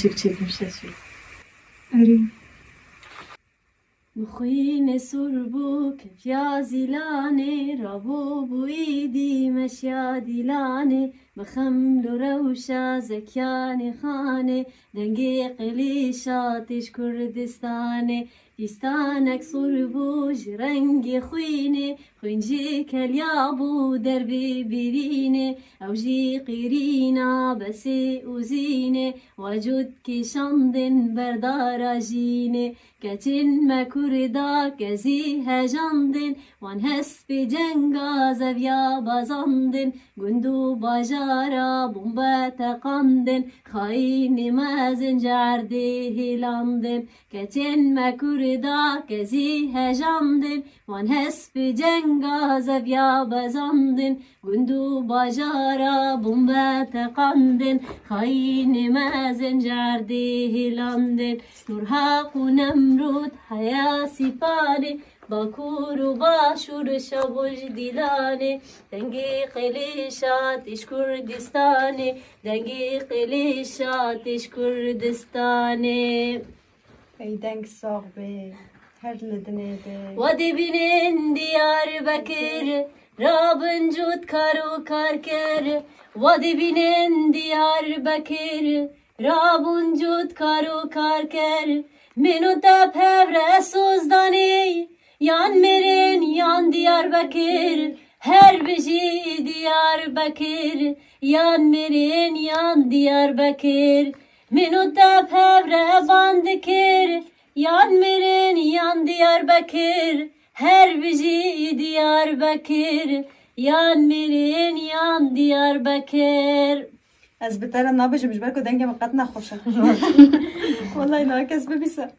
çekmişler sürekli. أريد مخين سربوك يا زلاني ربوب ويدي مشيا دلاني بخمل روشا زكياني خاني دنقي قليشاتش كردستاني يستانك صربوج رنقي خويني خوينجي كاليابو دربي بريني أو جي قيرينا بسي وزيني وجودك شندن بردار جيني كتن ما كردا كزيها جندن وان هس بجنگا زبيا بازندن گندو باجارا بومبا تقندن خاين مازن جارده هلاندن كتن ما كردا كزيها جندن وان هس بجنگا زبيا بازندن گندو باجارا بومبا تقندن خاين مازن جارده هلاندن نورها نمرود حياة سيباني باكور وباشور شابوج ديلاني دنقي قليشات إش كردستاني دنقي قليشات إش كردستاني أي دنك صاغبي هرلدني بي ودي بنين ديار بكر رابن جود كارو كاركر ودي بنين ديار بكر رابن جود كارو كاركر منو تب هفره سوزدانی yan merin yan Diyarbakır her biji Diyarbakır yan merin yan Diyarbakır minut tep hevre bandikir yan merin yan Diyarbakır her biji Diyarbakır yan merin yan Diyarbakır از بتر نابج مش بالكو دنجة مقاتنا خوشة والله لا كسب بيسا